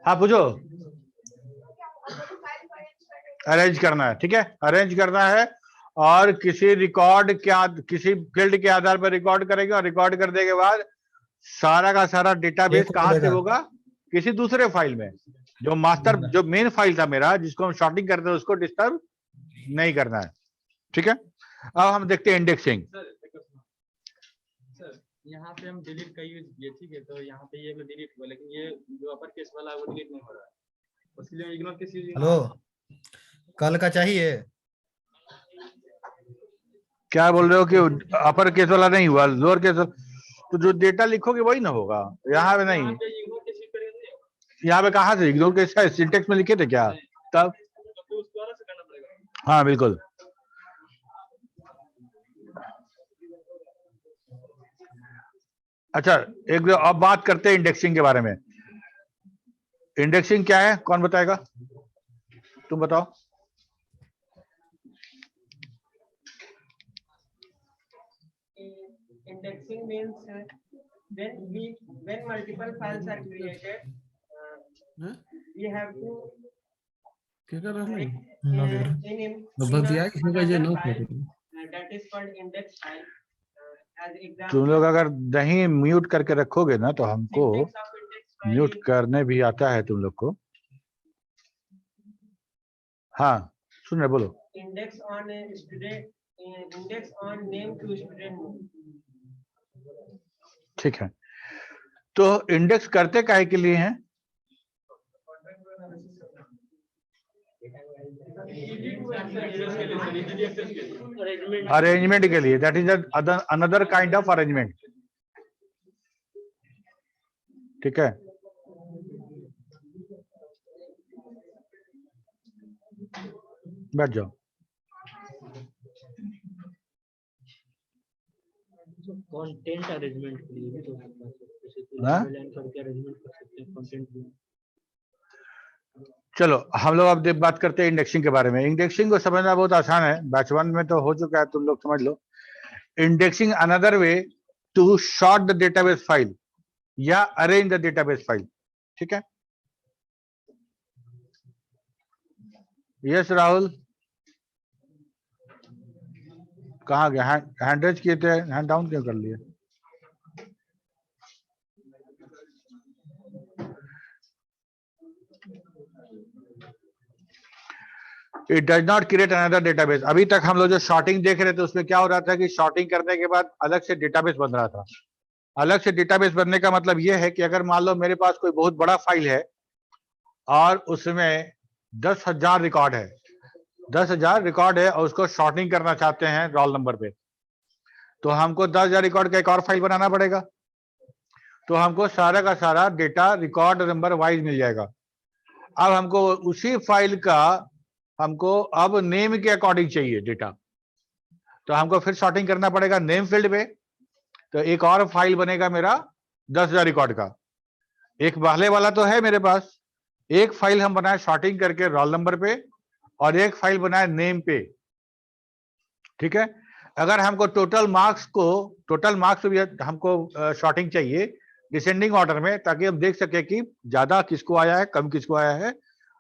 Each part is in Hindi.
हाँ पूछो। अरेंज करना है, ठीक है, अरेंज करना है और किसी रिकॉर्ड किसी फील्ड के आधार पर रिकॉर्ड करेंगे और रिकॉर्ड करने के बाद सारा का सारा डेटाबेस कहां से होगा, किसी दूसरे फाइल में। जो मास्टर जो मेन फाइल था मेरा जिसको हम शॉर्टिंग करते हैं उसको डिस्टर्ब नहीं करना है, ठीक है। अब हम देखते हैं इंडेक्सिंग। यहाँ पे हम डिलीट का यूज किए, ठीक है, तो यहाँ पे ये डिलीट हुआ, लेकिन ये जो अपर केस वाला है वो डिलीट नहीं हो रहा है, उसके लिए इग्नोर किसी। हेलो, कल का चाहिए? क्या बोल रहे हो कि अपर केस वाला नहीं हुआ, लोअर केस? तो जो डेटा लिखोगे वही ना होगा, यहाँ पे नहीं। यहाँ पे कहाँ से इग्नोर केस है? सिंटेक्स में लिखे थे क्या तब? हाँ बिल्कुल। अच्छा, एक अब बात करते हैं इंडेक्सिंग के बारे में। इंडेक्सिंग क्या है, कौन बताएगा? तुम बताओ। Indexing means when multiple files are created, we have to क्या कर रहा है? that is called index file. As example, तुम लोग अगर नहीं म्यूट करके रखोगे ना तो हमको म्यूट करने भी आता है तुम लोग को। हाँ सुन रहे, बोलो। index on a student, index on name to student. ठीक है, तो इंडेक्स करते काहे के लिए हैं? अरेंजमेंट के लिए, that is another kind of arrangement, ठीक है। बैठ जाओ। कंटेंट अरेंजमेंट के लिए भी तो करके अरेंजमेंट कर सकते हैं कंटेंट भी। चलो हम लोग अब बात करते हैं इंडेक्सिंग के बारे में। इंडेक्सिंग को समझना बहुत आसान है, बैच 1 में तो हो चुका है, तुम लोग समझ लो। Indexing another way to sort the database file या अरेंज द डेटाबेस फाइल, ठीक है। यस राहुल, कहाँ गया? हैंड रेज किए थे, हैंड डाउन क्यों कर लिए? It does not create another database. अभी तक हम लोग जो शॉर्टिंग देख रहे थे उसमें क्या हो रहा था कि शॉर्टिंग करने के बाद अलग से डेटाबेस बन रहा था। अलग से डेटाबेस बनने का मतलब यह है कि अगर मान लो मेरे पास कोई बहुत बड़ा फाइल है और उसमें 10,000 रिकॉर्ड है, 10,000 रिकॉर्ड है और उसको शॉर्टिंग करना चाहते हैं रोल नंबर पे, तो हमको 10,000 रिकॉर्ड का एक और फाइल बनाना पड़ेगा। तो हमको सारा का सारा डेटा रिकॉर्ड नंबर वाइज मिल जाएगा। अब हमको उसी फाइल का हमको अब नेम के अकॉर्डिंग चाहिए डेटा, तो हमको फिर शॉर्टिंग करना पड़ेगा नेम फील्ड पे। तो एक और फाइल बनेगा मेरा 10,000 रिकॉर्ड का। एक पहले वाला तो है मेरे पास, एक फाइल हम बनाए शॉर्टिंग करके रोल नंबर पे और एक फाइल बनाए नेम पे, ठीक है। अगर हमको टोटल मार्क्स भी हमको शॉर्टिंग चाहिए डिसेंडिंग ऑर्डर में, ताकि हम देख सके कि ज्यादा किसको आया है कम किसको आया है।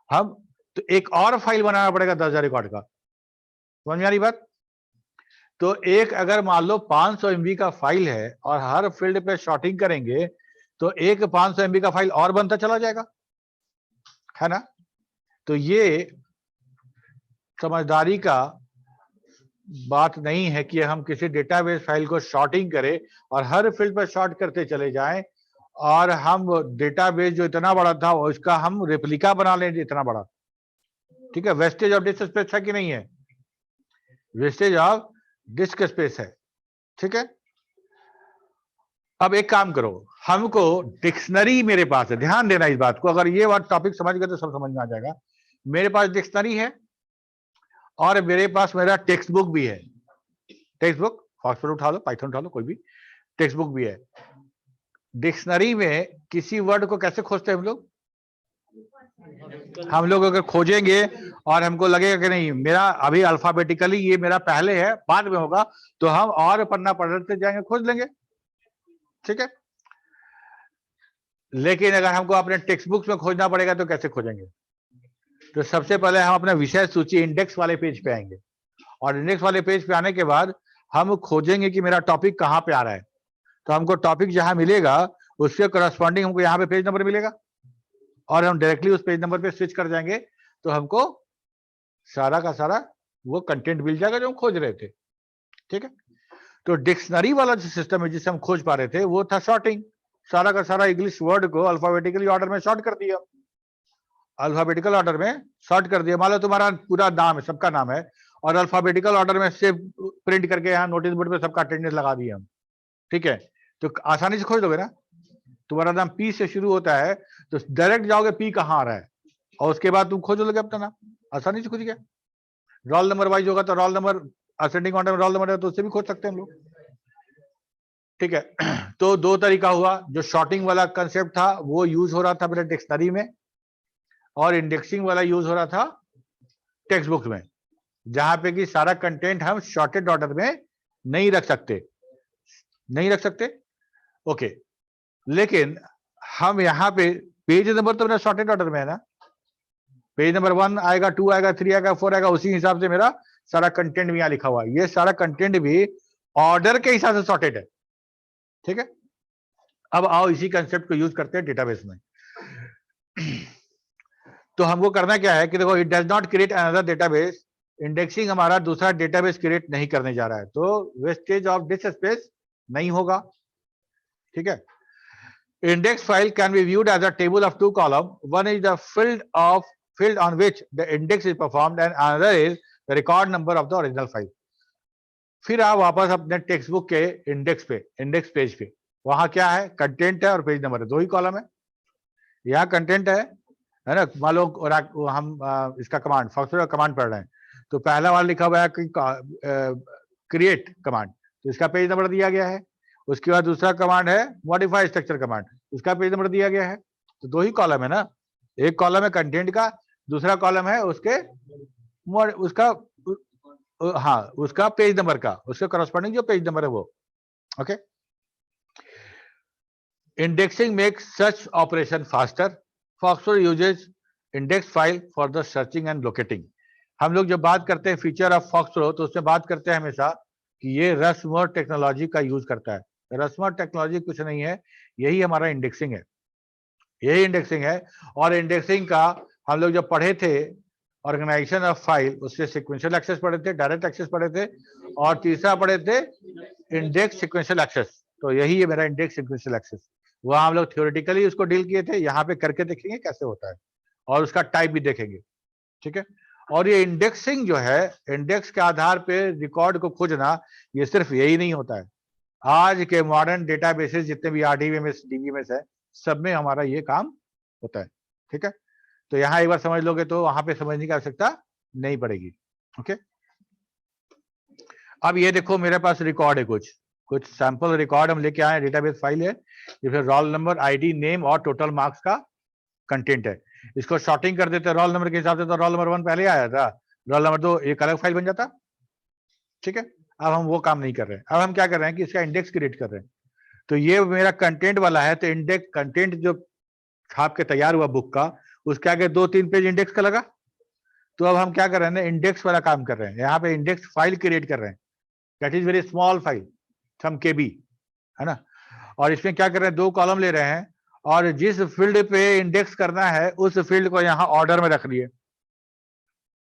हम तो एक और फाइल बनाना पड़ेगा 10,000 रिकॉर्ड का, समझ में आ रही बात? तो एक अगर मान लो 500 MB का फाइल है और हर फील्ड पे शॉर्टिंग करेंगे तो एक 500 MB का फाइल और बनता चला जाएगा, है ना। तो ये समझदारी का बात नहीं है कि हम किसी डेटाबेस फाइल को शॉर्टिंग करें और हर फील्ड पर शॉर्ट करते चले जाएं और हम डेटाबेस जो इतना बड़ा था उसका हम रेप्लिका बना लें इतना बड़ा, ठीक है। वेस्टेज ऑफ डिस्क स्पेस है कि नहीं है? वेस्टेज ऑफ डिस्क स्पेस है, ठीक है। अब एक काम करो, हमको डिक्शनरी मेरे पास है, ध्यान देना इस बात को, अगर ये बात टॉपिक समझ गए तो सब समझ में आ जाएगा। मेरे पास डिक्शनरी है और मेरे पास मेरा टेक्स्ट बुक भी है। टेक्स्ट बुक फॉस्फोर उठा लो, पाइथन उठा लो, कोई भी टेक्स्ट बुक भी है। डिक्शनरी में किसी वर्ड को कैसे खोजते हैं हम लोग? हम लोग अगर खोजेंगे और हमको लगेगा कि नहीं मेरा अभी अल्फाबेटिकली ये मेरा पहले है बाद में होगा, तो हम और पन्ना पलटते जाएंगे, खोज लेंगे, ठीक है। लेकिन अगर हमको अपने टेक्स्ट बुक्स में खोजना पड़ेगा तो कैसे खोजेंगे? तो सबसे पहले हम अपना विषय सूची इंडेक्स वाले पेज पे आएंगे, और इंडेक्स वाले पेज पे आने के बाद हम खोजेंगे कि मेरा टॉपिक कहाँ पे आ रहा है। तो हमको टॉपिक जहां मिलेगा उसके करस्पॉन्डिंग हमको यहाँ पे पेज नंबर मिलेगा, और हम डायरेक्टली उस पेज नंबर पे स्विच कर जाएंगे तो हमको सारा का सारा वो कंटेंट मिल जाएगा जो हम खोज रहे थे। ठीक है, तो डिक्शनरी वाला जो सिस्टम है जिसे हम खोज पा रहे थे वो था शॉर्टिंग। सारा का सारा इंग्लिश वर्ड को अल्फाबेटिकली ऑर्डर में शॉर्ट कर दिया, अल्फाबेटिकल ऑर्डर में शॉर्ट कर दिया। मान लो तुम्हारा पूरा नाम है, सबका नाम है, और अल्फाबेटिकल ऑर्डर में से प्रिंट करके यहाँ नोटिस बोर्ड पे सबका अटेंडेंस लगा दिया हम। ठीक है, तो आसानी से खोज दोगे ना। तुम्हारा नाम पी से शुरू होता है तो डायरेक्ट जाओगे पी कहाँ आ रहा है, और उसके बाद तुम खोज लोगे अपना नाम, आसानी से खोज गया। रोल नंबर वाइज होगा तो रोल नंबर, असेंडिंग ऑर्डर में रोल नंबर है तो उससे भी खोज सकते हैं हम लोग। ठीक है, तो दो तरीका हुआ। जो शॉर्टिंग वाला कंसेप्ट था वो यूज हो रहा था मेरे डिक्शनरी में, और इंडेक्सिंग वाला यूज हो रहा था टेक्स्ट बुक में, जहां पे कि सारा कंटेंट हम शॉर्टेड ऑर्डर में नहीं रख सकते। ओके, लेकिन हम यहाँ पे पेज नंबर तो मेरा शॉर्टेड ऑर्डर में है ना, पेज नंबर 1 आएगा, 2 आएगा, 3 आएगा, 4 आएगा, उसी हिसाब से मेरा सारा कंटेंट भी यहाँ लिखा हुआ है। ये सारा कंटेंट भी ऑर्डर के हिसाब से सॉर्टेड है। ठीक है, अब आओ इसी कंसेप्ट को यूज करते हैं डेटाबेस में। तो हमको करना क्या है कि देखो, it does not create another database. Indexing हमारा दूसरा डेटाबेस क्रिएट नहीं करने जा रहा है, तो वेस्टेज ऑफ डिस्क स्पेस नहीं होगा। ठीक है, index file can be viewed as a table of two columns. One is the field on which the index is performed, and another is the record number of the original file. फिर आप वापस अपने टेक्स्ट बुक के इंडेक्स पेज पे, वहां क्या है, कंटेंट है और पेज नंबर है, दो ही कॉलम है। यहाँ कंटेंट है ना, मान लो हम इसका कमांड फॉक्सट्रॉट कमांड पढ़ रहे हैं, तो पहला वाला लिखा हुआ है कि क्रिएट कमांड, तो इसका पेज नंबर दिया गया है। उसके बाद दूसरा कमांड है मॉडिफाई स्ट्रक्चर कमांड, उसका पेज नंबर दिया गया है। तो दो ही कॉलम है ना, एक कॉलम है कंटेंट का, दूसरा कॉलम है उसका पेज नंबर का, उसके करस्पॉन्डिंग जो पेज नंबर है वो। Okay, indexing makes such operation faster. Foxtrot uses index file for the searching and locating. हम लोग जब बात करते हैं फीचर ऑफ फॉक्सट्रॉट तो उसमें बात करते हैं हमेशा कि ये रस्म टेक्नोलॉजी का यूज करता है। रस्म टेक्नोलॉजी कुछ नहीं है, यही हमारा इंडेक्सिंग है, यही इंडेक्सिंग है। और इंडेक्सिंग का हम लोग जब पढ़े थे ऑर्गेनाइजेशन ऑफ फाइल, उससे सीक्वेंशियल एक्सेस पढ़े थे, डायरेक्ट एक्सेस पढ़े थे, और तीसरा पढ़े थे इंडेक्स सीक्वेंशियल एक्सेस। तो यही है मेरा इंडेक्स सीक्वेंशियल एक्सेस। वहां हम लोग थियोरेटिकली उसको डील किए थे, यहाँ पे करके देखेंगे कैसे होता है, और उसका टाइप भी देखेंगे। ठीक है, और ये इंडेक्सिंग जो है, इंडेक्स के आधार पे रिकॉर्ड को खोजना, ये सिर्फ यही नहीं होता है। आज के मॉडर्न डेटाबेसेस जितने भी आरडीबीएमएस, डीबीएमएस है, सब में हमारा ये काम होता है। ठीक है, तो यहाँ एक बार समझ लोगे तो वहां पे समझने की आवश्यकता नहीं पड़ेगी। ओके, अब ये देखो मेरे पास रिकॉर्ड है, कुछ सैंपल रिकॉर्ड हम लेके आए, डेटाबेस फाइल है जिसमें रोल नंबर, आईडी, नेम और टोटल मार्क्स का कंटेंट है। इसको शॉर्टिंग कर देते रोल नंबर के हिसाब से, तो रोल नंबर 1 पहले आया था, रोल नंबर 2 एक अलग फाइल बन जाता। ठीक है, अब हम वो काम नहीं कर रहे हैं, अब हम क्या कर रहे हैं कि इसका इंडेक्स क्रिएट कर रहे हैं। तो ये मेरा कंटेंट वाला है, तो इंडेक्स कंटेंट जो छाप के तैयार हुआ बुक का, उसके आगे 2-3 पेज इंडेक्स का लगा। तो अब हम क्या कर रहे हैं, इंडेक्स वाला काम कर रहे हैं। यहाँ पे इंडेक्स फाइल क्रिएट कर रहे हैं, that is very small file, some KB, है ना। और इसमें क्या कर रहे हैं, 2 कॉलम ले रहे हैं, और जिस फील्ड पे इंडेक्स करना है उस फील्ड को यहाँ ऑर्डर में रख लिए।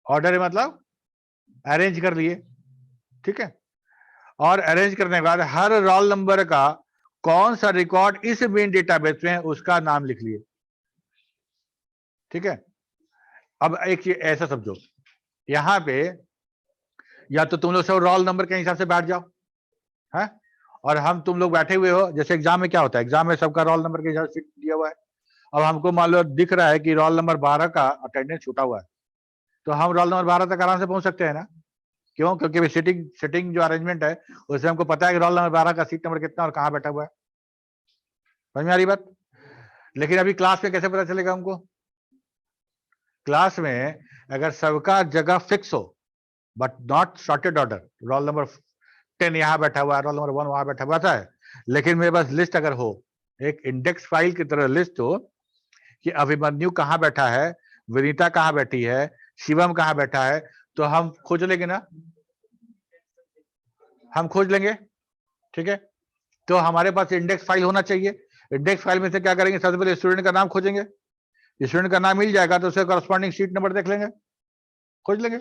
ऑर्डर मतलब अरेंज कर लिए। ठीक है, और अरेंज करने के बाद हर रोल नंबर का कौन सा रिकॉर्ड इस मेन डेटाबेस में है उसका नाम लिख लिए। ठीक है, अब एक चीज ऐसा समझो, यहाँ पे या तो तुम लोग सब रोल नंबर के हिसाब से बैठ जाओ, है, और हम तुम लोग बैठे हुए हो, जैसे एग्जाम में क्या होता है, एग्जाम में सबका रोल नंबर के हिसाब से दिया हुआ है। अब हमको मान लो दिख रहा है कि रोल नंबर 12 का अटेंडेंस छूटा हुआ है, तो हम रोल नंबर 12 तक आराम से पहुंच सकते हैं ना। क्यों? क्योंकि सिटिंग जो अरेंजमेंट है उसमें हमको पता है कि रोल नंबर 12 का सीट नंबर कितना और कहाँ बैठा हुआ है। समझ में आ रही बात? लेकिन अभी क्लास में कैसे पता चलेगा हमको? क्लास में अगर सबका जगह फिक्स हो but not shorted order, roll number 10 यहाँ बैठा हुआ है, रोल नंबर 1 वहां बैठा हुआ है, लेकिन मेरे पास लिस्ट अगर हो एक इंडेक्स फाइल की तरह लिस्ट हो कि अभिमन्यु कहाँ बैठा है, विनीता कहाँ बैठी है, शिवम कहाँ बैठा है, तो हम खोज लेंगे ना, हम खोज लेंगे। ठीक है, तो हमारे पास इंडेक्स फाइल होना चाहिए। इंडेक्स फाइल में से क्या करेंगे, सबसे पहले स्टूडेंट का नाम खोजेंगे, स्टूडेंट का नाम मिल जाएगा तो उसके कॉरस्पॉन्डिंग सीट नंबर देख लेंगे, खोज लेंगे।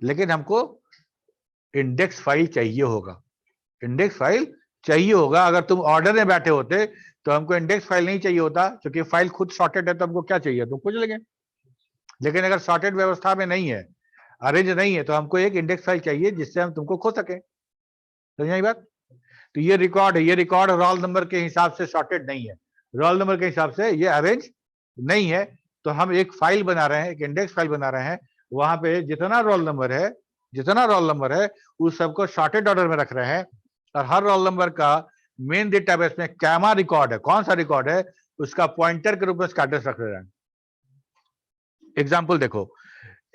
लेकिन हमको इंडेक्स फाइल चाहिए होगा, इंडेक्स फाइल चाहिए होगा। अगर तुम ऑर्डर में बैठे होते तो हमको इंडेक्स फाइल नहीं चाहिए होता, क्योंकि फाइल खुद सॉर्टेड है, तो हमको क्या चाहिए, तो खोज लेंगे। लेकिन अगर सॉर्टेड व्यवस्था में नहीं है, अरेंज नहीं है, तो हमको एक इंडेक्स फाइल चाहिए जिससे हम तुमको खोज सकें। समझ आई बात? तो ये रिकॉर्ड है, ये रिकॉर्ड रोल नंबर के हिसाब से सॉर्टेड नहीं है, रोल नंबर के हिसाब से ये अरेंज नहीं है। तो हम एक फाइल बना रहे हैं, एक इंडेक्स फाइल बना रहे हैं, वहां पे जितना रोल नंबर है, जितना रोल नंबर है उस सबको सॉर्टेड ऑर्डर में रख रहे हैं, और हर रोल नंबर का मेन डेटाबेस में कैमा रिकॉर्ड है, कौन सा रिकॉर्ड है उसका पॉइंटर के रूप में उसका एड्रेस रख रहे हैं। एग्जाम्पल देखो,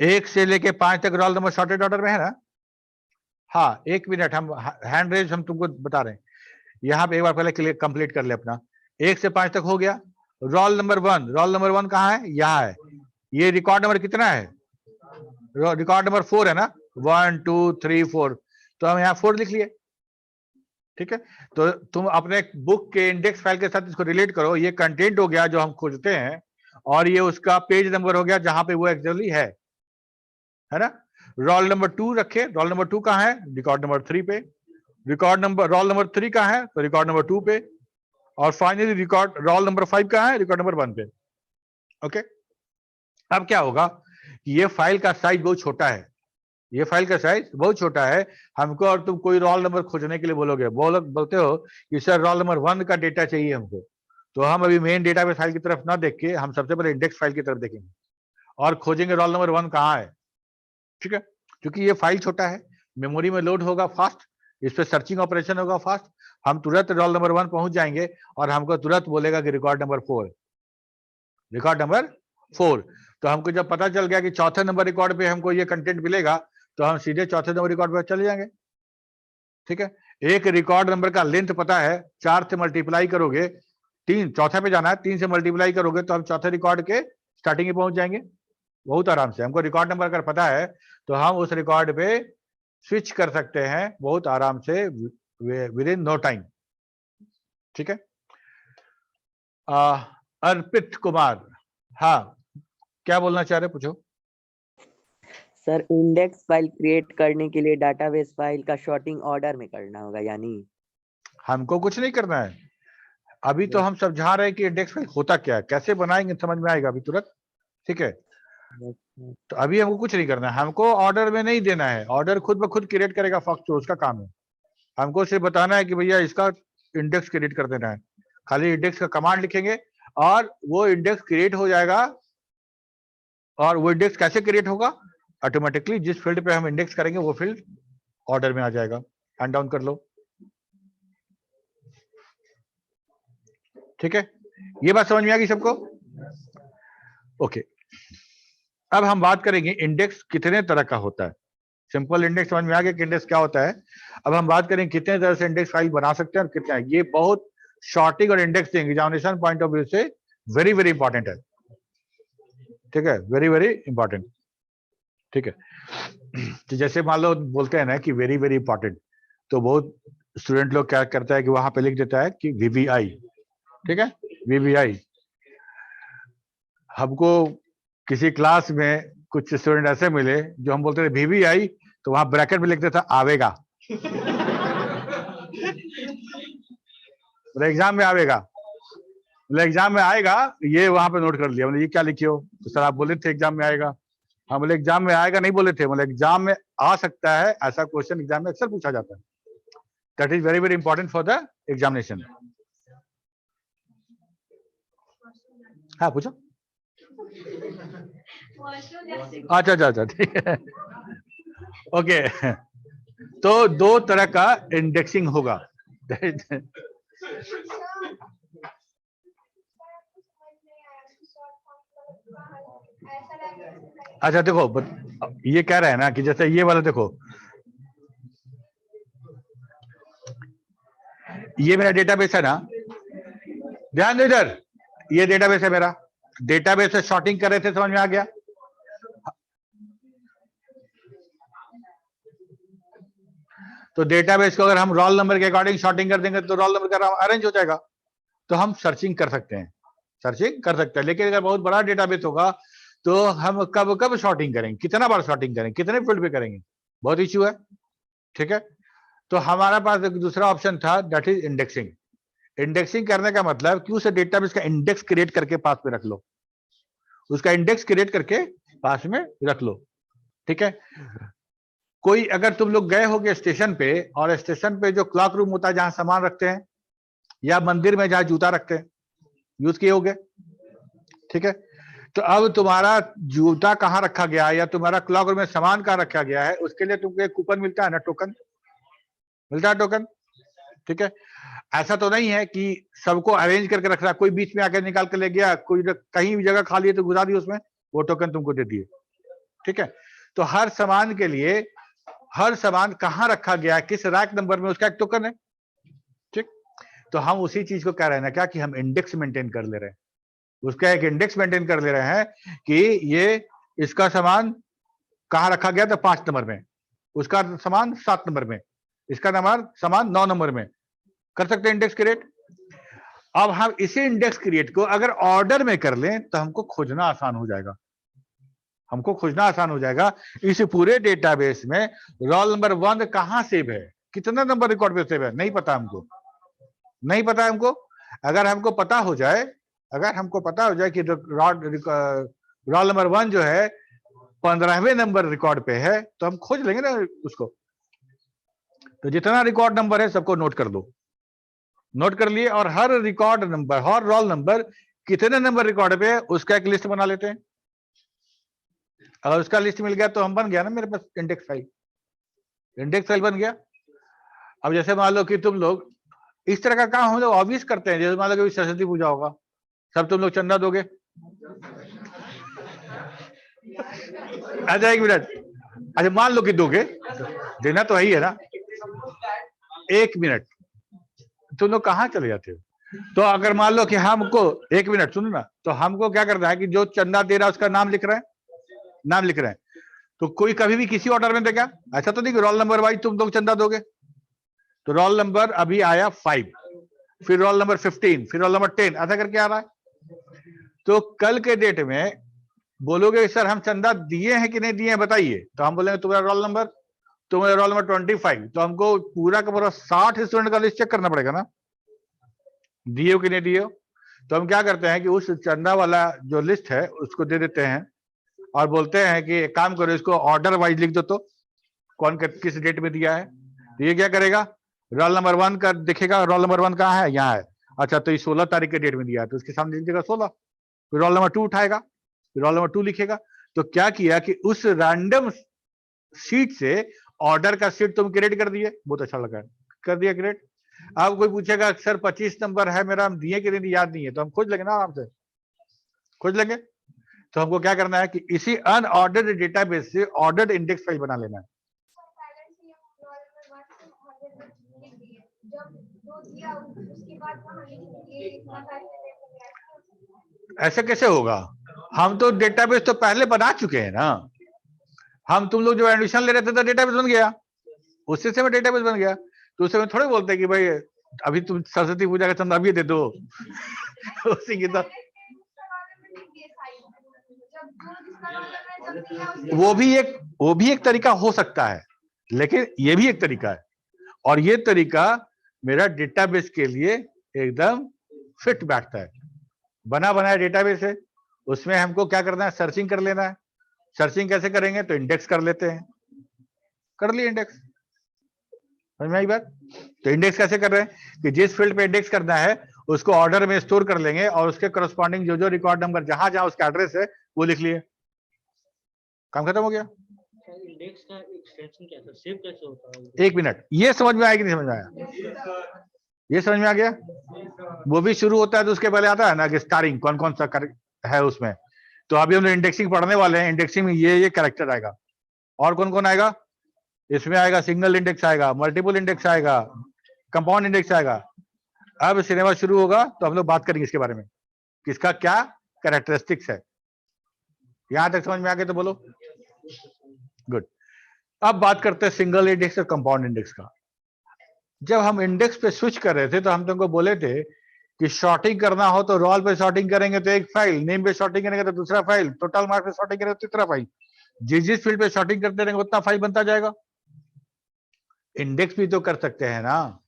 1 से लेके 5 तक रोल नंबर सॉर्टेड ऑर्डर में है ना। हाँ, 1 मिनट, हम हैंड रेज हम तुमको बता रहे हैं, यहाँ पे एक बार पहले कंप्लीट कर ले अपना। 1 से 5 तक हो गया। रोल नंबर 1, रोल नंबर 1 कहाँ है, यहाँ है। ये रिकॉर्ड नंबर कितना है, रिकॉर्ड नंबर 4 है ना, 1 2 3 4, तो हम यहाँ 4 लिख लिए। ठीक है, तो तुम अपने बुक के इंडेक्स फाइल के साथ इसको रिलेट करो, ये कंटेंट हो गया जो हम खोजते हैं, और ये उसका पेज नंबर हो गया जहां पे वो एक्चुअली है ना। रोल नंबर 2 रखे, रोल नंबर 2 कहाँ है, रिकॉर्ड नंबर 3 पे। रिकॉर्ड नंबर रोल नंबर 3 कहाँ है, तो रिकॉर्ड नंबर 2 पे। और फाइनली रिकॉर्ड रोल नंबर 5 कहाँ है, रिकॉर्ड नंबर 1 पे। ओके, अब क्या होगा, ये फाइल का साइज बहुत छोटा है, ये फाइल का साइज बहुत छोटा है। हमको और तुम कोई रोल नंबर खोजने के लिए बोलोगे, बोलते हो कि सर रोल नंबर 1 का डेटा चाहिए हमको, तो हम अभी मेन डेटाबेस फाइल की तरफ ना देख के हम सबसे पहले इंडेक्स फाइल की तरफ देखेंगे और खोजेंगे रोल नंबर 1 कहाँ है। ठीक है, क्योंकि ये फाइल छोटा है, मेमोरी में लोड होगा फास्ट, इस पे सर्चिंग ऑपरेशन होगा फास्ट, हम तुरंत रोल नंबर 1 पहुंच जाएंगे और हमको तुरंत बोलेगा कि रिकॉर्ड नंबर 4, रिकॉर्ड नंबर 4। तो हमको जब पता चल गया कि चौथे नंबर रिकॉर्ड पे हमको ये कंटेंट मिलेगा, तो हम सीधे चौथे नंबर रिकॉर्ड पे चले जाएंगे। ठीक है, एक रिकॉर्ड नंबर का लेंथ पता है, 4 से मल्टीप्लाई करोगे, 3 चौथे पे जाना है, 3 से मल्टीप्लाई करोगे तो हम चौथे रिकॉर्ड के स्टार्टिंग में पहुंच जाएंगे बहुत आराम से। हमको रिकॉर्ड नंबर अगर पता है तो हम उस रिकॉर्ड पे स्विच कर सकते हैं बहुत आराम से, विद इन नो टाइम। ठीक है, अर्पित कुमार, हाँ क्या बोलना चाह रहे, पूछो। सर, इंडेक्स फाइल क्रिएट करने के लिए डाटाबेस फाइल का सॉर्टिंग ऑर्डर में करना होगा, यानी हमको कुछ नहीं करना है, अभी तो हम समझा रहे हैं कि इंडेक्स फाइल होता क्या है, कैसे बनाएंगे समझ में आएगा अभी तुरंत। ठीक है, तो अभी हमको कुछ नहीं करना है, हमको ऑर्डर में नहीं देना है, ऑर्डर खुद ब खुद क्रिएट करेगा फॉक्स, उसका काम है। हमको सिर्फ बताना है कि भैया इसका इंडेक्स क्रिएट कर देना है, खाली इंडेक्स का कमांड लिखेंगे और वो इंडेक्स क्रिएट हो जाएगा। और वो इंडेक्स कैसे क्रिएट होगा, ऑटोमेटिकली जिस फील्ड पे हम इंडेक्स करेंगे वो फील्ड ऑर्डर में आ जाएगा। हैंड डाउन कर लो। ठीक है, ये बात समझ में आ गई सबको? ओके, अब हम बात करेंगे इंडेक्स कितने तरह का होता है। सिंपल इंडेक्स समझ में आ गया कि इंडेक्स क्या होता है। अब हम बात करेंगे कितने तरह से इंडेक्स फाइल बना सकते हैं और कितना है। ये बहुत शॉर्टिंग और indexing examination point of view से वेरी वेरी इंपॉर्टेंट है। ठीक है, वेरी वेरी इंपॉर्टेंट। ठीक है, तो जैसे मान लो बोलते हैं ना कि वेरी वेरी इंपॉर्टेंट, तो बहुत स्टूडेंट लोग क्या करता है कि वहां पे लिख देता है कि वीवीआई। ठीक है, वीवीआई। हमको किसी क्लास में कुछ स्टूडेंट ऐसे मिले जो हम बोलते थे वीवीआई, तो वहां ब्रैकेट में लिख देता आवेगा, एग्जाम में आवेगा, एग्जाम में आएगा, ये वहां पे नोट कर लिया। मतलब ये क्या लिखे हो, तो सर आप बोले थे एग्जाम में आएगा। हम बोले एग्जाम में आएगा नहीं बोले थे, मतलब एग्जाम में आ सकता है, ऐसा क्वेश्चन एग्जाम में अक्सर पूछा जाता है। That is very very important for the examination. हाँ पूछो। अच्छा अच्छा अच्छा, ठीक है, ओके। तो 2 तरह का इंडेक्सिंग होगा। अच्छा देखो, ये कह रहे हैं ना कि जैसे ये वाला देखो, ये मेरा डेटाबेस है ना, ध्यान दो इधर, ये डेटाबेस है मेरा, डेटाबेस से शॉर्टिंग कर रहे थे, समझ में आ गया? तो डेटाबेस को अगर हम रोल नंबर के अकॉर्डिंग शॉर्टिंग कर देंगे तो रोल नंबर का अरेंज हो जाएगा, तो हम सर्चिंग कर सकते हैं, सर्चिंग कर सकते हैं। लेकिन अगर बहुत बड़ा डेटाबेस होगा तो हम कब कब शॉर्टिंग करेंगे, कितना बार शॉर्टिंग करेंगे, कितने फील्ड पे करेंगे, बहुत इश्यू है। ठीक है, तो हमारा पास एक दूसरा ऑप्शन था, दैट इज इंडेक्सिंग। इंडेक्सिंग करने का मतलब कि उस डेटाबेस का इंडेक्स क्रिएट करके पास में रख लो, उसका इंडेक्स क्रिएट करके पास में रख लो। ठीक है, कोई अगर तुम लोग गए होगे स्टेशन पे, और स्टेशन पे जो क्लॉक रूम होता है जहां सामान रखते हैं, या मंदिर में जहां जूता रखते हैं, यूज किए होगे। ठीक है, तो अब तुम्हारा जूता कहाँ रखा गया है या तुम्हारा क्लॉक रूम में सामान कहाँ रखा गया है, उसके लिए तुमको एक कूपन मिलता है ना, टोकन मिलता है, टोकन। ठीक है, ऐसा तो नहीं है कि सबको अरेंज करके रख रहा, कोई बीच में आकर निकाल के ले गया, कोई कहीं भी जगह खाली है तो घुसा दी उसमें, वो टोकन तुमको दे दिए। ठीक है, तो हर सामान के लिए, हर सामान कहाँ रखा गया है, किस रैक नंबर में, उसका एक टोकन है। ठीक, तो हम उसी चीज को कह रहे हैं ना क्या, कि हम इंडेक्स मेंटेन कर ले रहे हैं, उसका एक इंडेक्स मेंटेन कर ले रहे हैं कि ये इसका सामान कहाँ रखा गया, तो 5 नंबर में, उसका सामान 7 नंबर में, इसका नंबर सामान 9 नंबर में, कर सकते हैं इंडेक्स क्रिएट। अब हम इसी इंडेक्स क्रिएट को अगर ऑर्डर में कर लें तो हमको खोजना आसान हो जाएगा, हमको खोजना आसान हो जाएगा। इस पूरे डेटाबेस में रोल नंबर 1 कहां सेव है, कितना नंबर रिकॉर्ड पे सेव है, नहीं पता हमको, नहीं पता हमको। अगर हमको पता हो जाए, अगर हमको पता हो जाए कि रोल नंबर 1 जो है 15वें नंबर रिकॉर्ड पे है, तो हम खोज लेंगे ना उसको। तो जितना रिकॉर्ड नंबर है सबको नोट कर दो, नोट कर लिए, और हर रिकॉर्ड नंबर, हर रोल नंबर कितने नंबर रिकॉर्ड पे है उसका एक लिस्ट बना लेते हैं। अगर उसका लिस्ट मिल गया तो हम बन गया ना, मेरे पास इंडेक्स फाइल, इंडेक्स फाइल बन गया। अब जैसे मान लो कि तुम लोग इस तरह का काम हम लोग ऑब्वियस करते हैं, जैसे मान लो कि सरस्वती पूजा होगा, सब तुम लोग चंदा दोगे। अच्छा एक मिनट, अच्छा मान लो कि दोगे, देना तो है ही है ना। एक मिनट, तुम लोग कहाँ चले जाते हो? तो अगर मान लो कि हमको, एक मिनट सुनो ना, तो हमको क्या करना है कि जो चंदा दे रहा है उसका नाम लिख रहे हैं, नाम लिख रहे हैं, तो कोई कभी भी किसी ऑर्डर में देगा, ऐसा तो नहीं कि रोल नंबर वाइज तुम लोग चंदा दोगे। तो रोल नंबर अभी आया 5, फिर रोल नंबर 15, फिर रोल नंबर 10, ऐसा करके आ रहा है। तो कल के डेट में बोलोगे सर हम चंदा दिए हैं कि नहीं दिए हैं बताइए, तो हम बोलेंगे तुम्हारा रोल नंबर, तुम्हारा रोल नंबर 25, तो हमको पूरा का पूरा 60 स्टूडेंट का लिस्ट चेक करना पड़ेगा ना, दिए हो कि नहीं दिए हो। तो हम क्या करते हैं कि उस चंदा वाला जो लिस्ट है उसको दे देते हैं और बोलते हैं कि एक काम करो, इसको ऑर्डर वाइज लिख दो, तो कौन किस डेट में दिया है। तो ये क्या करेगा, रोल नंबर 1 का दिखेगा, रोल नंबर 1 कहाँ है, यहाँ है, अच्छा तो ये 16 तारीख के डेट में दिया है, तो उसके सामने लिख देगा 16, फिर रोल नंबर 2 उठाएगा, फिर रोल नंबर 2 लिखेगा। तो क्या किया कि उस रैंडम शीट से ऑर्डर का शीट तुम क्रिएट कर दिए, बहुत अच्छा लगा, कर दिया क्रिएट। अब कोई पूछेगा सर 25 नंबर है मेरा, हम दिए कि नहीं, याद नहीं है, तो हम खोज लेंगे ना, आराम से खोज लेंगे। तो हमको क्या करना है कि इसी अनऑर्डर्ड डेटाबेस से ऑर्डर्ड इंडेक्स फाइल बना लेना है। ऐसे कैसे होगा, हम तो डेटाबेस तो पहले बना चुके हैं ना, हम तुम लोग जो एडमिशन ले रहे थे तो डेटाबेस बन गया, उससे से डेटाबेस बन गया। तो उस समय थोड़े बोलते कि भाई अभी तुम सरस्वती पूजा का चंदा अभी दे दो उसी की तो वो भी एक तरीका हो सकता है, लेकिन ये भी एक तरीका है, और ये तरीका मेरा डेटाबेस के लिए एकदम फिट बैठता है। बना बनाया डेटाबेस है, उसमें हमको क्या करना है, सर्चिंग कर लेना है। सर्चिंग कैसे करेंगे, तो इंडेक्स कर लेते हैं, कर लिए इंडेक्स, समझ में आई बात। तो इंडेक्स कैसे कर रहे हैं कि जिस फील्ड पे इंडेक्स करना है उसको ऑर्डर में स्टोर कर लेंगे, और उसके करस्पॉन्डिंग जो जो रिकॉर्ड नंबर जहां जहां उसका एड्रेस है वो लिख लिए, काम खत्म हो गया। इंडेक्स का एक्सटेंशन क्या है, सेव कैसे होता है? एक मिनट, ये समझ में आया कि नहीं समझ में आया, ये समझ में आ गया। वो भी शुरू होता है तो उसके पहले आता है ना कि स्टारिंग कौन कौन सा है उसमें। तो अभी हम इंडेक्सिंग पढ़ने वाले हैं, इंडेक्सिंग में ये कैरेक्टर आएगा, और कौन कौन आएगा इसमें, आएगा सिंगल इंडेक्स आएगा, मल्टीपल इंडेक्स आएगा, कंपाउंड इंडेक्स आएगा। अब सिनेमा शुरू होगा तो हम लोग बात करेंगे इसके बारे में, किसका क्या कैरेक्टरिस्टिक्स है। यहां तक समझ में आ गया तो बोलो गुड। अब बात करते हैं सिंगल इंडेक्स और कंपाउंड इंडेक्स का। जब हम इंडेक्स पे स्विच कर रहे थे तो हम तुमको बोले थे कि शॉर्टिंग करना हो तो रोल पे शॉर्टिंग करेंगे तो एक फाइल, नेम पे शॉर्टिंग करेंगे तो दूसरा फाइल, टोटल मार्क्स पे शॉर्टिंग करेंगे तो तीसरा फाइल, जिस फील्ड पे शॉर्टिंग करते रहेंगे उतना फाइल बनता जाएगा। इंडेक्स भी तो कर सकते हैं ना,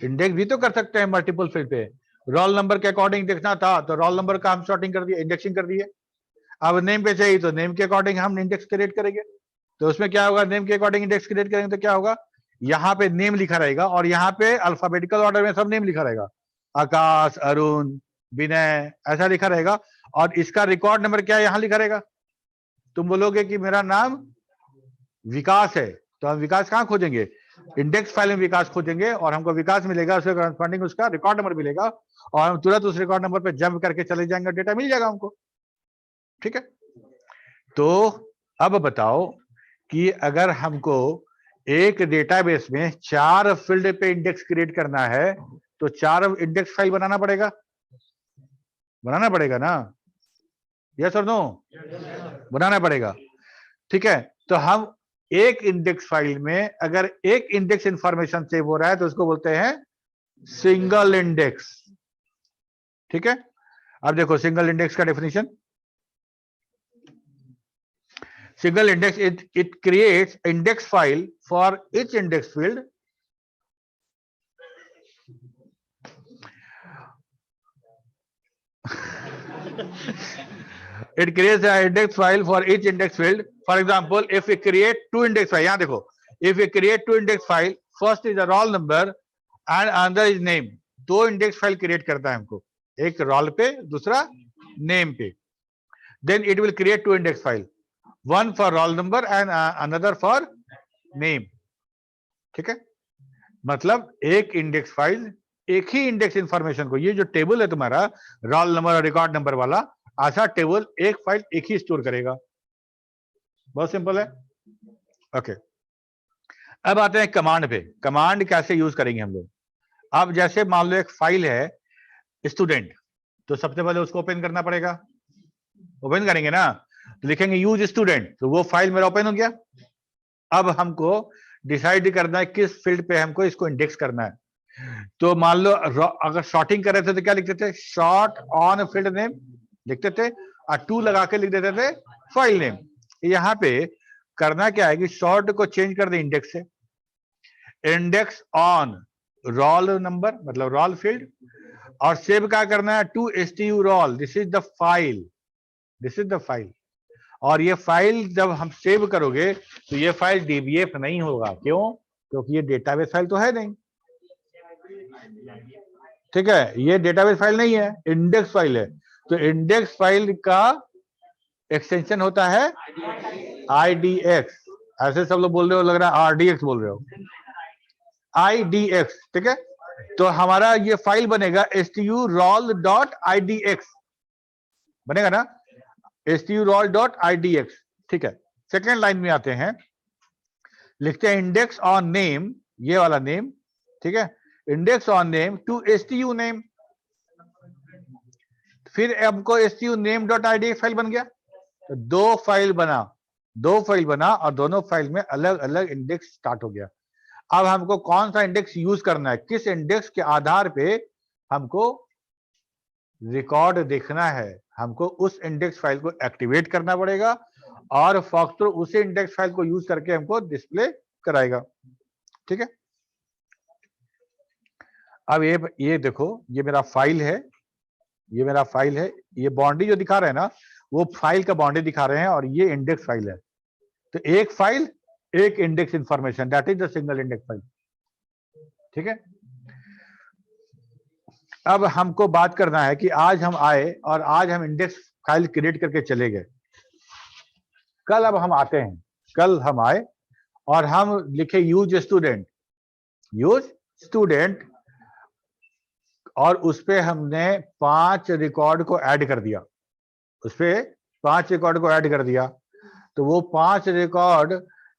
इंडेक्स भी तो कर सकते हैं मल्टीपल फील्ड पे। रोल नंबर के अकॉर्डिंग देखना था तो रोल नंबर का हम शॉर्टिंग कर दिए, इंडेक्सिंग कर दिए। अब नेम पे चाहिए तो नेम के अकॉर्डिंग हम इंडेक्स क्रिएट करेंगे। तो उसमें क्या होगा, नेम के अकॉर्डिंग इंडेक्स क्रिएट करेंगे तो क्या होगा, यहाँ पे नेम लिखा रहेगा और यहाँ पे अल्फाबेटिकल ऑर्डर में सब नेम लिखा रहेगा, आकाश, अरुण, विनय, ऐसा लिखा रहेगा। और इसका रिकॉर्ड नंबर क्या यहाँ लिखा रहेगा। तुम बोलोगे कि मेरा नाम विकास है, तो हम विकास कहाँ खोजेंगे, इंडेक्स फाइल में विकास खोजेंगे और हमको विकास मिलेगा, उसके करस्पॉन्डिंग उसका रिकॉर्ड नंबर मिलेगा और हम तुरंत उस रिकॉर्ड नंबर पे जंप करके चले जाएंगे, डेटा मिल जाएगा हमको। ठीक है, तो अब बताओ कि अगर हमको एक डेटाबेस में 4 फील्ड पे इंडेक्स क्रिएट करना है तो 4 इंडेक्स फाइल बनाना पड़ेगा ना, यस और नो, बनाना पड़ेगा। ठीक है, तो हम एक इंडेक्स फाइल में अगर एक इंडेक्स इंफॉर्मेशन सेव हो रहा है तो उसको बोलते हैं सिंगल इंडेक्स। ठीक है, अब देखो सिंगल इंडेक्स का definition. Single index, it creates index file for each index field. It creates an index file for each index field. For example, if we create 2 index file, यहाँ देखो, if we create 2 index file, first is the roll number and another is name. 2 index file create करता है हमको, एक roll पे, दूसरा name पे. Then it will create 2 index file. One for roll number and another for name. ठीक है, मतलब एक इंडेक्स फाइल एक ही इंडेक्स इंफॉर्मेशन को, ये जो टेबल है तुम्हारा रोल नंबर और रिकॉर्ड नंबर वाला, ऐसा टेबल एक फाइल एक ही स्टोर करेगा। बहुत सिंपल है। ओके, अब आते हैं कमांड पे। कमांड कैसे यूज करेंगे हम लोग। अब जैसे मान लो एक फाइल है स्टूडेंट, तो सबसे पहले उसको ओपन करना पड़ेगा, ओपन करेंगे ना, तो लिखेंगे यूज स्टूडेंट, तो वो फाइल मेरा ओपन हो गया। अब हमको डिसाइड करना है किस फील्ड पे हमको इसको इंडेक्स करना है। तो मान लो अगर शॉर्टिंग कर रहे थे तो क्या लिखते थे, शॉर्ट ऑन फील्ड नेम लिखते थे और 2 लगा के लिख देते थे फाइल नेम। यहाँ पे करना क्या है कि शॉर्ट को चेंज कर दे इंडेक्स से, इंडेक्स ऑन रोल नंबर मतलब रोल फील्ड, और सेव क्या करना है, to stu roll, this is the file, this is the file. और ये फाइल जब हम सेव करोगे तो ये फाइल डीबीएफ नहीं होगा। क्यों? क्योंकि ये डेटाबेस फाइल तो है नहीं। ठीक है, ये डेटाबेस फाइल नहीं है, इंडेक्स फाइल है। तो इंडेक्स फाइल का एक्सटेंशन होता है IDX। ऐसे सब लोग बोल रहे हो, लग रहा है RDX बोल रहे हो, IDX। ठीक है, तो हमारा ये फाइल बनेगा sturol.idx बनेगा ना, sturol.idx। ठीक है, सेकेंड लाइन में आते हैं, लिखते हैं इंडेक्स ऑन नेम, ये वाला नेम। ठीक है, index on name to stu name, फिर हमको stu name.idx फाइल बन गया। तो 2 फाइल बना और दोनों फाइल में अलग अलग इंडेक्स स्टार्ट हो गया। अब हमको कौन सा इंडेक्स यूज करना है, किस इंडेक्स के आधार पे हमको रिकॉर्ड देखना है, हमको उस इंडेक्स फाइल को एक्टिवेट करना पड़ेगा और फॉक्सट्रो उसी इंडेक्स फाइल को यूज करके हमको डिस्प्ले कराएगा। ठीक है, अब ये देखो, ये मेरा फाइल है, ये मेरा फाइल है, ये बाउंड्री जो दिखा रहे हैं ना वो फाइल का बाउंड्री दिखा रहे हैं और ये इंडेक्स फाइल है। तो एक फाइल एक index information, that is the single index file. ठीक है, अब हमको बात करना है कि आज हम आए और आज हम इंडेक्स फाइल क्रिएट करके चले गए। कल अब हम आते हैं, कल हम आए और हम लिखे यूज स्टूडेंट और उस पे हमने 5 रिकॉर्ड को ऐड कर दिया, उस पे 5 रिकॉर्ड को ऐड कर दिया। तो वो 5 रिकॉर्ड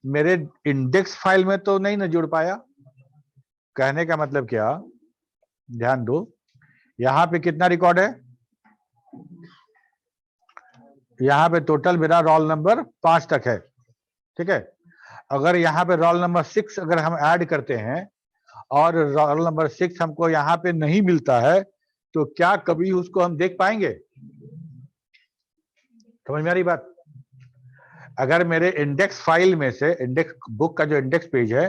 मेरे इंडेक्स फाइल में तो नहीं ना जुड़ पाया। कहने का मतलब क्या ध्यान दो, यहाँ पे कितना रिकॉर्ड है, यहाँ पे टोटल मेरा रोल नंबर 5 तक है, ठीक है। अगर यहाँ पे रोल नंबर 6 अगर हम ऐड करते हैं और रोल नंबर 6 हमको यहाँ पे नहीं मिलता है, तो क्या कभी उसको हम देख पाएंगे? समझ में आ रही बात? अगर मेरे इंडेक्स फाइल में से, इंडेक्स बुक का जो इंडेक्स पेज है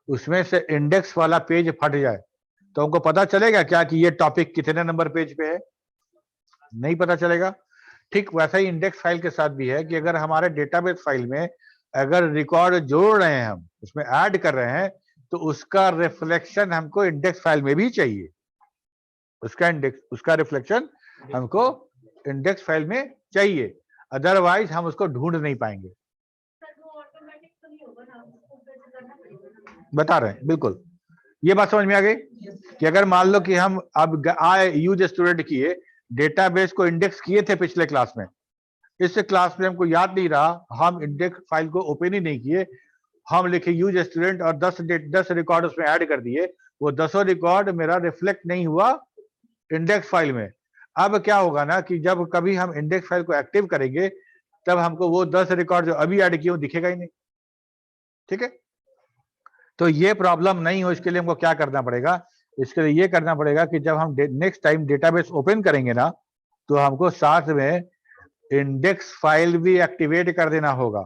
उसमें से इंडेक्स वाला पेज फट जाए, तो हमको पता चलेगा क्या कि ये टॉपिक कितने नंबर पेज पे है? नहीं पता चलेगा। ठीक वैसा ही इंडेक्स फाइल के साथ भी है कि अगर हमारे डेटाबेस फाइल में अगर रिकॉर्ड जोड़ रहे हैं, हम उसमें ऐड कर रहे हैं, तो उसका रिफ्लेक्शन हमको इंडेक्स फाइल में भी चाहिए। उसका रिफ्लेक्शन हमको इंडेक्स फाइल में चाहिए, अदरवाइज हम उसको ढूंढ नहीं पाएंगे। बता रहे हैं, बिल्कुल ये बात समझ में आ गई कि अगर मान लो कि हम अब आए यूज स्टूडेंट किए, डेटाबेस को इंडेक्स किए थे पिछले क्लास में, इस क्लास में हमको याद नहीं रहा, हम इंडेक्स फाइल को ओपन ही नहीं किए, हम लिखे यूज स्टूडेंट और 10 रिकॉर्ड उसमें ऐड कर दिए, वो 10 रिकॉर्ड मेरा रिफ्लेक्ट नहीं हुआ इंडेक्स फाइल में। अब क्या होगा ना कि जब कभी हम इंडेक्स फाइल को एक्टिव करेंगे, तब हमको वो 10 रिकॉर्ड जो अभी ऐड किए वो दिखेगा ही नहीं, ठीक है। तो ये प्रॉब्लम नहीं हो, इसके लिए हमको क्या करना पड़ेगा? इसके लिए ये करना पड़ेगा कि जब हम नेक्स्ट टाइम डेटाबेस ओपन करेंगे ना, तो हमको साथ में इंडेक्स फाइल भी एक्टिवेट कर देना होगा,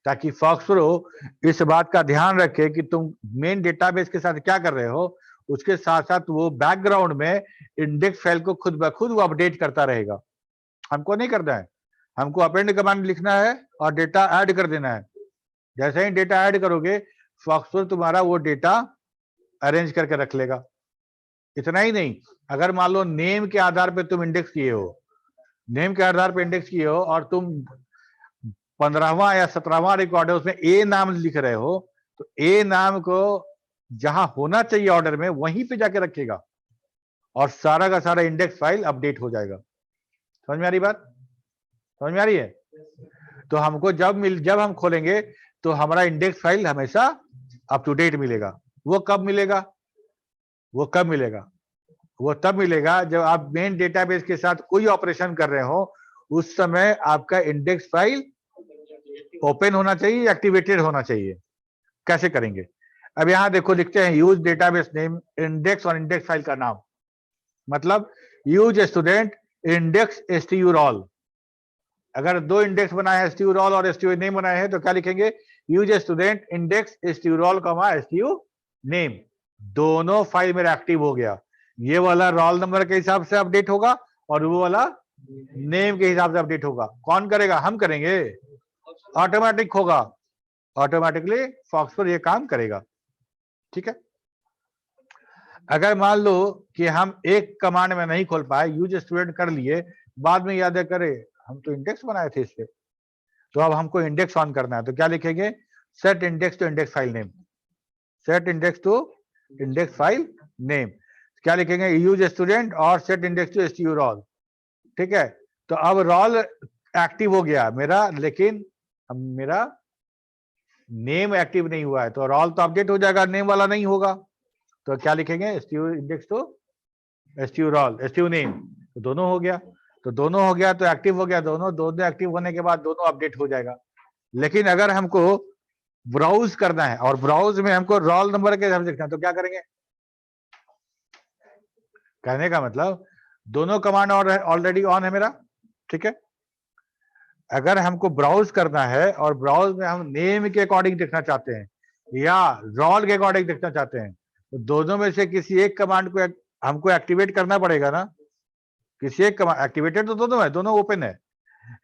ताकि फॉक्सप्रो इस बात का ध्यान रखे कि तुम मेन डेटाबेस के साथ क्या कर रहे हो, उसके साथ साथ वो बैकग्राउंड में इंडेक्स फाइल को खुद ब खुद वो अपडेट करता रहेगा। हमको नहीं करना है, हमको अपेंड कमांड लिखना है और डेटा ऐड कर देना है। जैसे ही डेटा ऐड करोगे, फॉक्सप्रो तुम्हारा वो डेटा अरेंज करके रख लेगा। इतना ही नहीं, अगर मान लो नेम के आधार पे तुम इंडेक्स किए हो, नेम के आधार पे इंडेक्स किए हो और तुम 15वां या 17वां रिकॉर्ड है उसमें ए नाम लिख रहे हो, तो ए नाम को जहां होना चाहिए ऑर्डर में वहीं पे जाके रखेगा और सारा का सारा इंडेक्स फाइल अपडेट हो जाएगा। समझ में आ रही बात? समझ में आ रही है? तो हमको जब हम खोलेंगे तो हमारा इंडेक्स फाइल हमेशा अप टू डेट मिलेगा। वो कब मिलेगा? वो कब मिलेगा? वो तब मिलेगा जब आप मेन डेटाबेस के साथ कोई ऑपरेशन कर रहे हो, उस समय आपका इंडेक्स फाइल ओपन होना चाहिए, एक्टिवेटेड होना चाहिए। कैसे करेंगे? अब यहां देखो, लिखते हैं यूज डेटाबेस नेम इंडेक्स और इंडेक्स फाइल का नाम, मतलब यूज स्टूडेंट इंडेक्स sturol। अगर 2 इंडेक्स बनाए हैं, sturol और stu नेम बनाए हैं, तो क्या लिखेंगे? Use student index sturol, stu name. दोनों फाइल मेरा एक्टिव हो गया। ये वाला रोल नंबर के हिसाब से अपडेट होगा और वो वाला नेम के हिसाब से अपडेट होगा। कौन करेगा? हम करेंगे। ऑटोमेटिक होगा, ऑटोमेटिकली फॉक्सप्रो ये काम करेगा, ठीक है। अगर मान लो कि हम एक कमांड में नहीं खोल पाए, यूज स्टूडेंट कर लिए, बाद में याद करे हम तो इंडेक्स बनाए थे इससे, तो अब हमको इंडेक्स ऑन करना है, तो क्या लिखेंगे? Set index to index file name. Set index to index file name क्या लिखेंगे? यूज स्टूडेंट और सेट इंडेक्स टू sturol, ठीक है। तो अब रोल एक्टिव हो गया मेरा, लेकिन अब मेरा नेम एक्टिव नहीं हुआ है, तो रोल तो अपडेट हो जाएगा, नेम वाला नहीं होगा। तो क्या लिखेंगे? Index to sturol, stu name, तो दोनों हो गया। तो दोनों हो गया तो एक्टिव हो गया, दोनों एक्टिव होने के बाद दोनों अपडेट हो जाएगा। लेकिन अगर हमको ब्राउज करना है और ब्राउज में हमको रोल नंबर के हिसाब से लिखना है, तो क्या करेंगे? कहने का मतलब दोनों कमांड ऑलरेडी ऑन है मेरा, ठीक है। अगर हमको ब्राउज करना है और ब्राउज में हम नेम के अकॉर्डिंग देखना चाहते हैं या रोल के अकॉर्डिंग देखना चाहते हैं, तो दोनों में से किसी एक कमांड को हमको एक्टिवेट करना पड़ेगा ना। किसी एक कमांड एक्टिवेटेड तो दोनों है, दोनों ओपन है,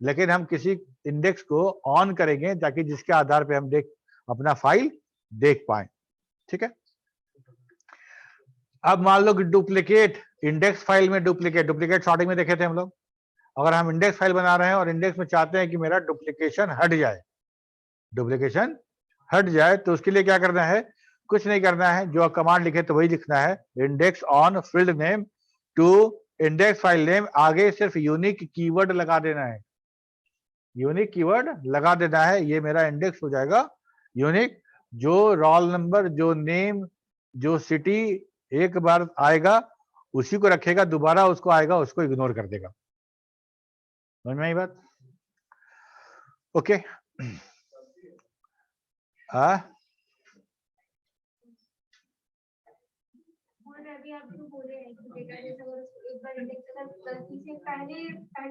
लेकिन हम किसी इंडेक्स को ऑन करेंगे ताकि जिसके आधार पे हम अपना फाइल देख पाए, ठीक है। अब मान लो कि डुप्लीकेट इंडेक्स फाइल में डुप्लीकेट सॉर्टिंग में देखे थे हम लोग। अगर हम इंडेक्स फाइल बना रहे हैं और इंडेक्स में चाहते हैं कि मेरा डुप्लीकेशन हट जाए, तो उसके लिए क्या करना है? कुछ नहीं करना है, जो कमांड लिखे तो वही लिखना है। Index on field name to index file name, आगे सिर्फ यूनिक कीवर्ड लगा देना है। यूनिक कीवर्ड लगा देना है, ये मेरा इंडेक्स हो जाएगा यूनिक। जो रोल नंबर, जो नेम, जो सिटी एक बार आएगा उसी को रखेगा, दोबारा उसको आएगा, उसको इग्नोर कर देगा। समझ में आई बात? ओके। अभी आप जो बोले हैं कि डेटाबेस अगर एक बार इंडेक्स अगर गलती से पहले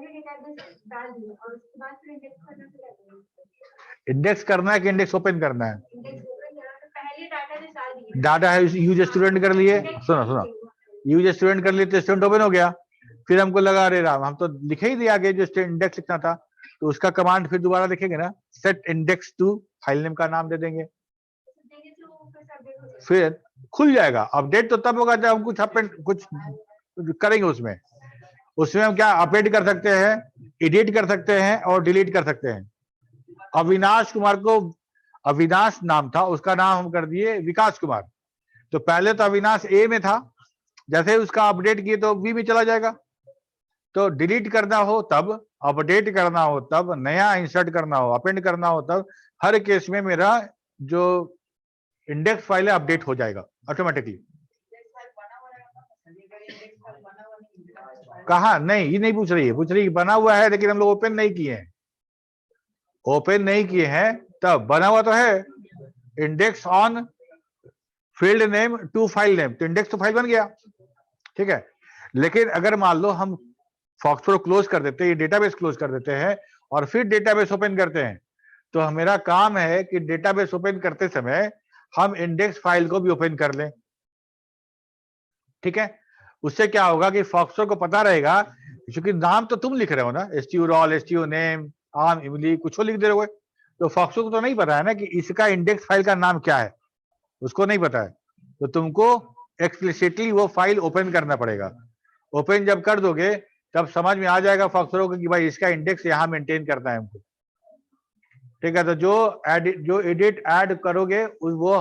डेटाबेस डाल दिया और उसके बाद फिर इंडेक्स करना फिर इंडेक्स करना है कि इंडेक्स ओपन करना है? इंडेक्स ओपन करा तो पहले डाटाबेस डाल दिया, डाटा है, यूज स्टूडेंट कर लिए, सुनो यूज स्टूडेंट कर लिए तो स्टूडेंट ओपन हो गया। फिर हमको लगा अरे राम, हम तो लिखे ही दिया आगे जो इंडेक्स लिखना था, तो उसका कमांड फिर दोबारा लिखेंगे ना, set index to file name का नाम दे देंगे, फिर खुल जाएगा। अपडेट तो तब होगा जब हम कुछ करेंगे उसमें हम क्या अपडेट कर सकते हैं, एडिट कर सकते हैं और डिलीट कर सकते हैं। अविनाश कुमार को, अविनाश नाम था, उसका नाम हम कर दिए विकास कुमार। तो पहले तो अविनाश ए में था, जैसे ही उसका अपडेट किए तो बी में चला जाएगा। तो डिलीट करना हो तब, अपडेट करना हो तब, नया इंसर्ट करना हो, अपेंड करना हो तब, हर केस में मेरा जो इंडेक्स फाइल है अपडेट हो जाएगा ऑटोमेटिकली। कहा नहीं, ये नहीं पूछ रही है, पूछ रही है बना हुआ है लेकिन हम लोग ओपन नहीं किए हैं। ओपन नहीं किए हैं तब बना हुआ तो है, index on field name to file name, तो इंडेक्स तो फाइल बन गया, ठीक है। लेकिन अगर मान लो हम फॉक्सट्रो क्लोज कर देते हैं, ये डेटाबेस क्लोज कर देते हैं और फिर डेटाबेस ओपन करते हैं, तो मेरा काम है कि डेटाबेस ओपन करते समय हम इंडेक्स फाइल को भी ओपन कर लें, ठीक है। उससे क्या होगा कि फॉक्सट्रो को पता रहेगा, क्योंकि नाम तो तुम लिख रहे हो ना, एसटीयू रोल, एसटीयू नेम, आम, इमली, कुछ लिख दे रहे हो, तो फॉक्सट्रो को तो नहीं पता है ना कि इसका इंडेक्स फाइल का नाम क्या है, उसको नहीं पता है। तो तुमको एक्सप्लिसिटली वो फाइल ओपन करना पड़ेगा। ओपन जब कर दोगे तब समझ में आ जाएगा फॉक्सट्रो को कि भाई इसका इंडेक्स यहाँ मेंटेन करना है हमको, ठीक है। तो जो एडिट ऐड करोगे वो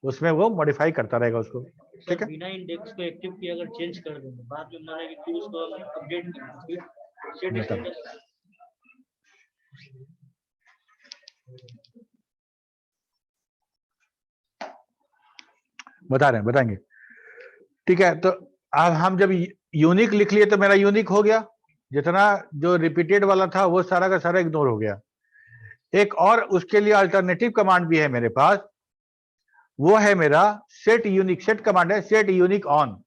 उसमें वो मॉडिफाई करता रहेगा उसको, ठीक है। बिना इंडेक्स को एक्टिव किए अगर चेंज कर देंगे, बाद में माने कि उसको अपडेट करें, बताएंगे, ठीक है। तो अब हम जब यूनिक लिख लिए तो मेरा यूनिक हो गया, जितना जो रिपीटेड वाला था वो सारा का सारा इग्नोर हो गया। एक और उसके लिए अल्टरनेटिव कमांड भी है मेरे पास, वो है मेरा सेट यूनिक। सेट कमांड है set unique on.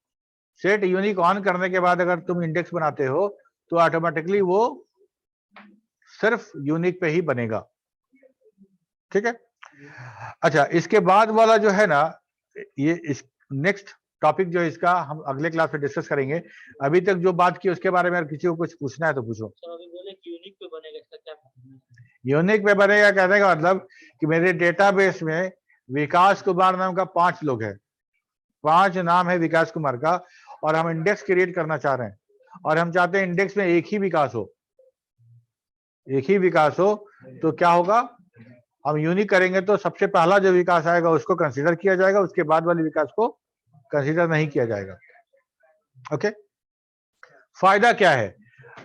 Set unique on करने के बाद अगर तुम इंडेक्स बनाते हो तो ऑटोमेटिकली वो सिर्फ यूनिक पे ही बनेगा, ठीक है। अच्छा, इसके बाद वाला जो है ना, ये इस नेक्स्ट टॉपिक जो है इसका हम अगले क्लास में डिस्कस करेंगे। अभी तक जो बात की उसके बारे में किसी को कुछ पूछना है तो पूछो। यूनिक पे बनेगा, इसका क्या? यूनिक पे बनेगा कहने का मतलब कि मेरे डेटाबेस में विकास कुमार नाम का 5 लोग है, 5 नाम है विकास कुमार का, और हम इंडेक्स क्रिएट करना चाह रहे हैं और हम चाहते हैं इंडेक्स में एक ही विकास हो, एक ही विकास हो। तो क्या होगा, हम यूनिक करेंगे तो सबसे पहला जो विकास आएगा उसको कंसीडर किया जाएगा, उसके बाद वाले विकास को कंसीडर नहीं किया जाएगा, ओके। फायदा क्या है,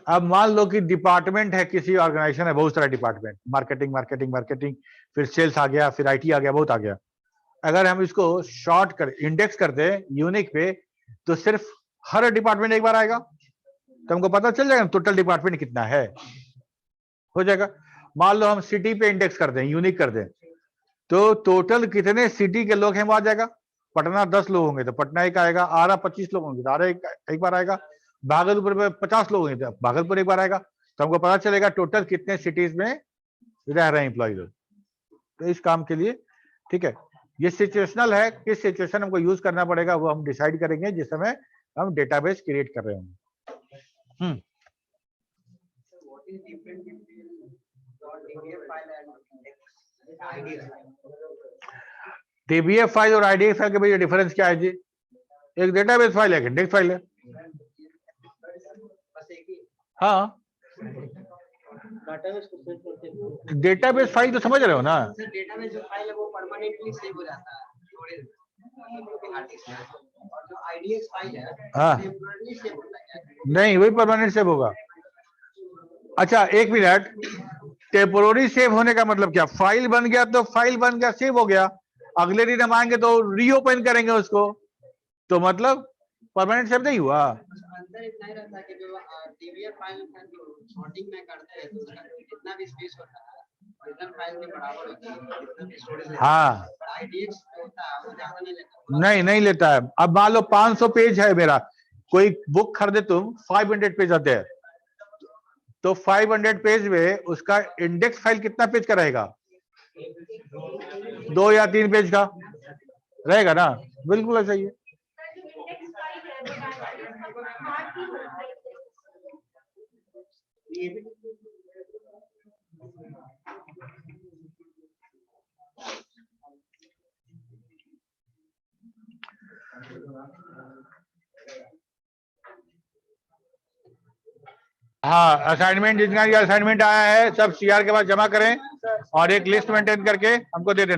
अब मान लो कि डिपार्टमेंट है, किसी ऑर्गेनाइजेशन है, बहुत सारा डिपार्टमेंट, मार्केटिंग, फिर सेल्स आ गया, फिर आईटी आ गया, बहुत आ गया। अगर हम इसको शॉर्ट कर इंडेक्स कर दें यूनिक पे, तो सिर्फ हर डिपार्टमेंट एक बार आएगा, तो हमको पता चल जाएगा टोटल डिपार्टमेंट कितना है, हो जाएगा। मान लो हम सिटी पे इंडेक्स कर दें, यूनिक कर दें, तो टोटल कितने सिटी के लोग हैं वो आ जाएगा। पटना 10 लोग होंगे तो पटना एक आएगा, आरा 25 लोग होंगे तो आरा एक बार आएगा, भागलपुर में 50 लोग होंगे तो भागलपुर एक बार आएगा। तो हमको पता चलेगा टोटल कितने सिटीज में रह रहे हैं एम्प्लॉय लोग। तो इस काम के लिए, ठीक है, ये सिचुएशनल है, किस सिचुएशन हमको यूज करना पड़ेगा वो हम डिसाइड करेंगे जिस समय हम डेटाबेस क्रिएट कर रहे होंगे। डीबीएफ फाइल और आईडीएफ फाइल के बीच डिफरेंस क्या है जी? एक डेटाबेस फाइल है, एक इंडेक्स फाइल है। हाँ, डेटाबेस फाइल तो समझ रहे हो ना, डेटाबेस जो फाइल है वो परमानेंटली सेव हो जाता है स्टोरेज में, और जो आईडीएक्स फाइल है हाँ, टेम्परेरी सेव होता है। नहीं वही परमानेंट सेव होगा। अच्छा एक मिनट, टेम्पोररी सेव होने का मतलब क्या? फाइल बन गया तो फाइल बन गया, सेव हो गया, अगले दिन हम आएंगे तो रीओपन करेंगे उसको, तो मतलब परमानेंट सेव नहीं हुआ। अंदर इतना ही रहता है कि जो डीबीआर फाइल का सॉर्टिंग में करते हैं तो उसका जितना भी स्पेस होता है ओरिजिनल फाइल के बराबर होता है, जितना भी स्टोरेज हाँ आईडीएक्स होता है वो ज्यादा नहीं लेता। नहीं लेता है। अब मान लो 500 पेज है मेरा, कोई बुक खरीदे तुम 500 पेज आते हैं, तो 500 पेज में उसका इंडेक्स फाइल कितना पेज का रहेगा? 2 या 3 पेज का रहेगा ना, बिल्कुल ऐसा ही है। हाँ, असाइनमेंट जितना भी असाइनमेंट आया है सब सीआर के पास जमा करें और एक लिस्ट मेंटेन करके हमको दे देना।